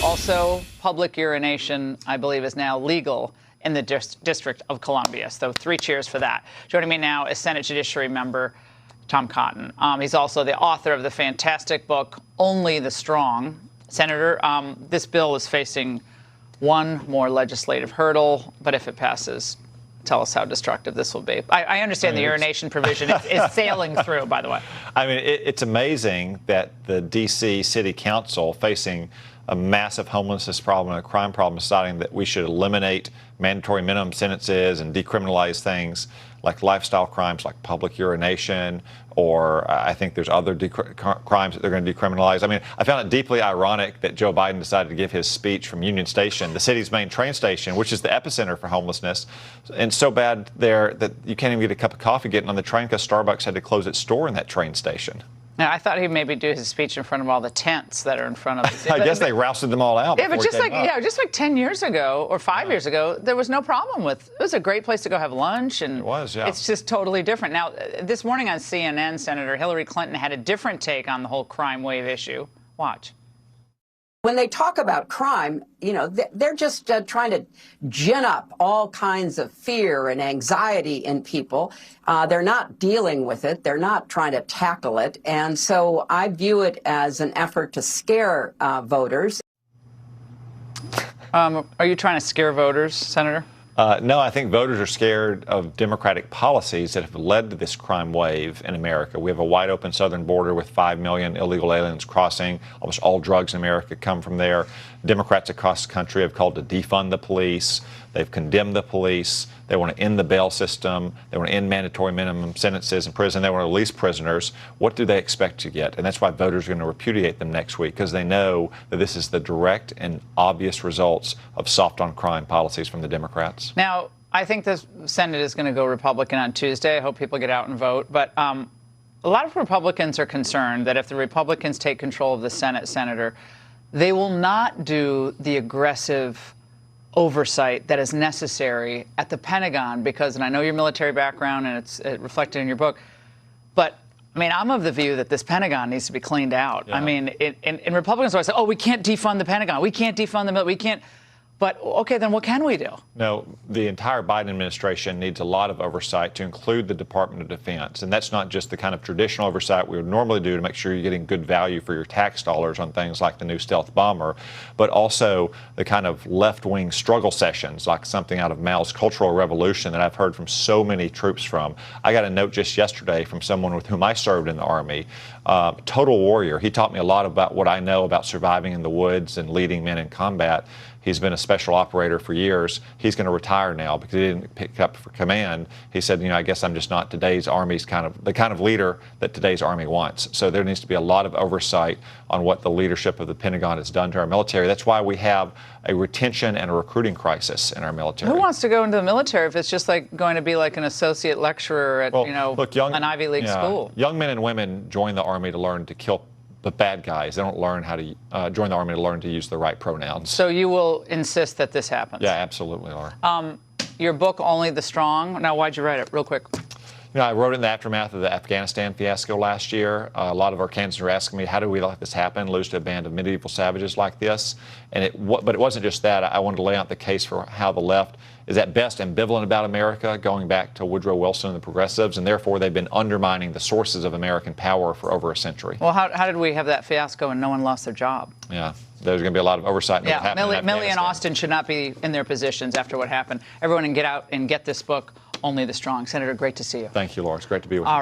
Also, public urination, I believe, is now legal in the District of Columbia. So 3 cheers for that. Joining me now is Senate Judiciary Member Tom Cotton. He's also the author of the fantastic book, Only the Strong. Senator, this bill is facing one more legislative hurdle, but if it passes, tell us how destructive this will be. I understand the urination provision is sailing through, by the way. I mean, it's amazing that the D.C. City Council, facing a massive homelessness problem and a crime problem, deciding that we should eliminate mandatory minimum sentences and decriminalize things like lifestyle crimes like public urination, or I think there's other crimes that they're going to decriminalize. I mean, I found it deeply ironic that Joe Biden decided to give his speech from Union Station, the city's main train station, which is the epicenter for homelessness, and so bad there that you can't even get a cup of coffee getting on the train because Starbucks had to close its store in that train station. Now, I thought he'd maybe do his speech in front of all the tents that are in front of the city. I guess they rousted them all out. Yeah, but just like 10 years ago or 5 years ago, there was no problem with. It was a great place to go have lunch, and it was, yeah. It's just totally different. Now, this morning on CNN, Senator Hillary Clinton had a different take on the whole crime wave issue. Watch. When they talk about crime, you know, they're just trying to gin up all kinds of fear and anxiety in people. They're not dealing with it. They're not trying to tackle it. And so I view it as an effort to scare voters. Are you trying to scare voters, Senator? No, I think voters are scared of Democratic policies that have led to this crime wave in America. We have a wide open southern border with 5 million illegal aliens crossing. Almost all drugs in America come from there. Democrats across the country have called to defund the police. They've condemned the police. They want to end the bail system. They want to end mandatory minimum sentences in prison. They want to release prisoners. What do they expect to get? And that's why voters are going to repudiate them next week, because they know that this is the direct and obvious results of soft on crime policies from the Democrats. Now, I think the Senate is going to go Republican on Tuesday. I hope people get out and vote. But a lot of Republicans are concerned that if the Republicans take control of the Senate, Senator, they will not do the aggressive oversight that is necessary at the Pentagon, because, and I know your military background and it's reflected in your book, but I mean, I'm of the view that this Pentagon needs to be cleaned out. Yeah. I mean, and Republicans always say, oh, we can't defund the Pentagon. We can't defund the military. We can't. But, okay, then what can we do? No, the entire Biden administration needs a lot of oversight, to include the Department of Defense. And that's not just the kind of traditional oversight we would normally do to make sure you're getting good value for your tax dollars on things like the new stealth bomber, but also the kind of left-wing struggle sessions, like something out of Mao's Cultural Revolution that I've heard from so many troops from. I got a note just yesterday from someone with whom I served in the Army, total warrior. He taught me a lot about what I know about surviving in the woods and leading men in combat. He's been a special operator for years. He's going to retire now because he didn't pick up for command. He said, you know, I guess I'm just not today's Army's the kind of leader that today's Army wants. So there needs to be a lot of oversight on what the leadership of the Pentagon has done to our military. That's why we have a retention and a recruiting crisis in our military. Who wants to go into the military if it's just like going to be like an associate lecturer at, an Ivy League school? Young men and women join the Army to learn to kill the bad guys. They don't learn how to join the Army to learn to use the right pronouns. So you will insist that this happens? Yeah, absolutely, Laura. Your book, Only the Strong. Now, why'd you write it? Real quick. You know, I wrote it in the aftermath of the Afghanistan fiasco last year. A lot of Arkansans were asking me, how do we let this happen, lose to a band of medieval savages like this? But it wasn't just that. I wanted to lay out the case for how the left is at best ambivalent about America, going back to Woodrow Wilson and the progressives, and therefore they've been undermining the sources of American power for over a century. Well, how did we have that fiasco and no one lost their job? Yeah, there's going to be a lot of oversight. Yeah, Millie and Austin should not be in their positions after what happened. Everyone can get out and get this book, Only the Strong. Senator, great to see you. Thank you, Laura. It's great to be with you.